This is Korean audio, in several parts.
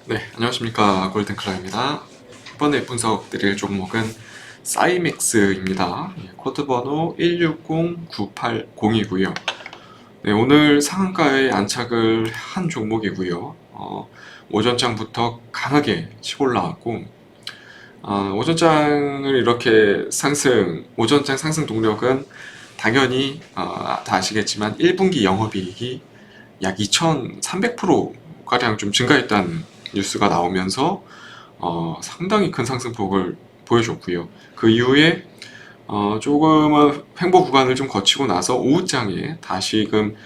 네, 안녕하십니까. 골든클라입니다. 이번에 분석드릴 종목은 사이맥스입니다. 코드 번호 160980이고요. 네, 오늘 상한가에 안착을 한 종목이고요. 오전장부터 강하게 치고 올라왔고, 오전장을 이렇게 오전장 상승 동력은 당연히 다 아시겠지만 1분기 영업이익이 약 2300%가량 좀 증가했다는 뉴스가 나오면서 상당히 큰 상승폭을 보여줬고요. 그 이후에 조금은 횡보 구간을 좀 거치고 나서 오후장에 다시금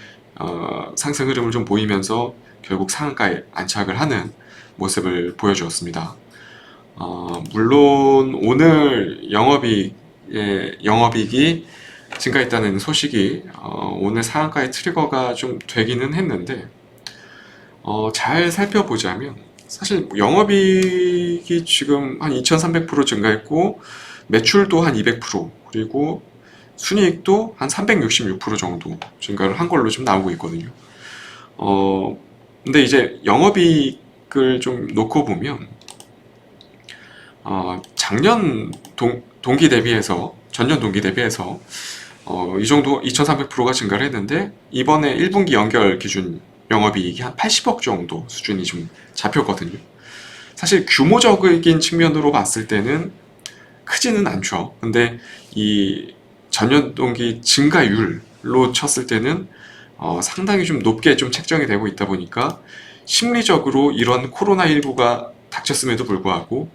상승 흐름을 좀 보이면서 결국 상한가에 안착을 하는 모습을 보여주었습니다. 물론 오늘 영업이익이 증가했다는 소식이 오늘 상한가의 트리거가 좀 되기는 했는데 잘 살펴보자면 사실 영업이익이 지금 한 2300% 증가했고 매출도 한 200% 그리고 순이익도 한 366% 정도 증가를 한 걸로 좀 나오고 있거든요. 근데 이제 영업이익을 좀 놓고 보면 작년 동기 대비해서 전년 동기 대비해서 이 정도 2300%가 증가를 했는데 이번에 1분기 연결 기준 영업이익이 한 80억 정도 수준이 좀 잡혔거든요. 사실 규모적인 측면으로 봤을 때는 크지는 않죠. 근데 이 전년 동기 증가율로 쳤을 때는 상당히 좀 높게 좀 책정이 되고 있다 보니까 심리적으로 이런 코로나19가 닥쳤음에도 불구하고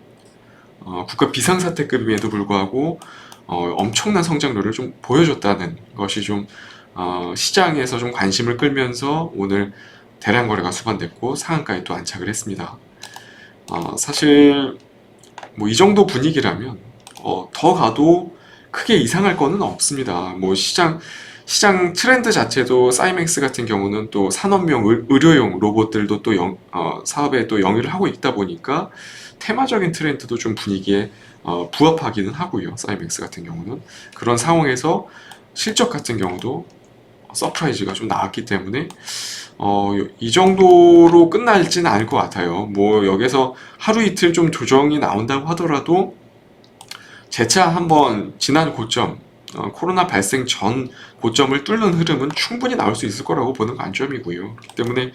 국가 비상사태급임에도 불구하고 엄청난 성장률을 좀 보여줬다는 것이 좀 시장에서 좀 관심을 끌면서 오늘 대량 거래가 수반됐고 상한가에 또 안착을 했습니다. 사실 뭐 이 정도 분위기라면 더 가도 크게 이상할 거는 없습니다. 뭐 시장 트렌드 자체도 사이맥스 같은 경우는 또 산업용 의료용 로봇들도 또 사업에 또 영위를 하고 있다 보니까 테마적인 트렌드도 좀 분위기에 부합하기는 하고요. 사이맥스 같은 경우는 그런 상황에서 실적 같은 경우도 서프라이즈가 좀 나왔기 때문에 이 정도로 끝날지는 않을 것 같아요. 뭐 여기서 하루 이틀 좀 조정이 나온다고 하더라도 재차 한번 지난 고점, 코로나 발생 전 고점을 뚫는 흐름은 충분히 나올 수 있을 거라고 보는 관점이고요. 그렇기 때문에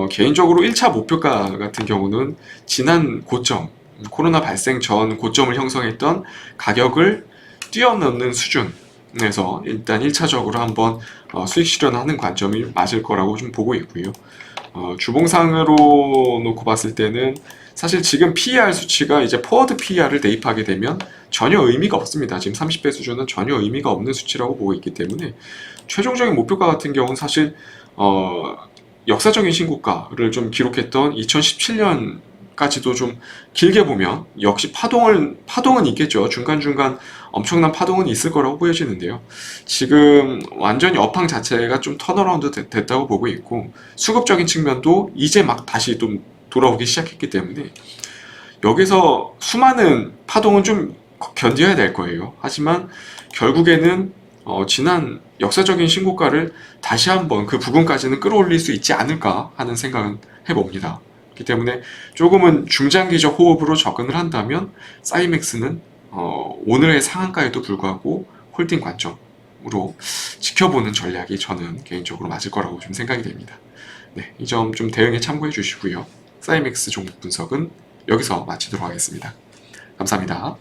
개인적으로 1차 목표가 같은 경우는 지난 고점, 코로나 발생 전 고점을 형성했던 가격을 뛰어넘는 수준에서 일단 1차적으로 한번 수익 실현하는 관점이 맞을 거라고 좀 보고 있고요. 주봉상으로 놓고 봤을 때는 사실 지금 PER 수치가 이제 포워드 PER을 대입하게 되면 전혀 의미가 없습니다. 지금 30배 수준은 전혀 의미가 없는 수치라고 보고 있기 때문에 최종적인 목표가 같은 경우는 사실 역사적인 신고가를 좀 기록했던 2017년까지도 좀 길게 보면 역시 파동은 있겠죠. 중간중간 엄청난 파동은 있을 거라고 보여지는데요. 지금 완전히 업황 자체가 좀 턴어라운드 됐다고 보고 있고 수급적인 측면도 이제 막 다시 좀 돌아오기 시작했기 때문에 여기서 수많은 파동은 좀 견뎌야 될 거예요. 하지만 결국에는 지난 역사적인 신고가를 다시 한번 그 부분까지는 끌어올릴 수 있지 않을까 하는 생각은 해봅니다. 그렇기 때문에 조금은 중장기적 호흡으로 접근을 한다면 사이맥스는 오늘의 상한가에도 불구하고 홀딩 관점으로 지켜보는 전략이 저는 개인적으로 맞을 거라고 좀 생각이 됩니다. 네, 이 점 좀 대응에 참고해 주시고요. 사이맥스 종목 분석은 여기서 마치도록 하겠습니다. 감사합니다.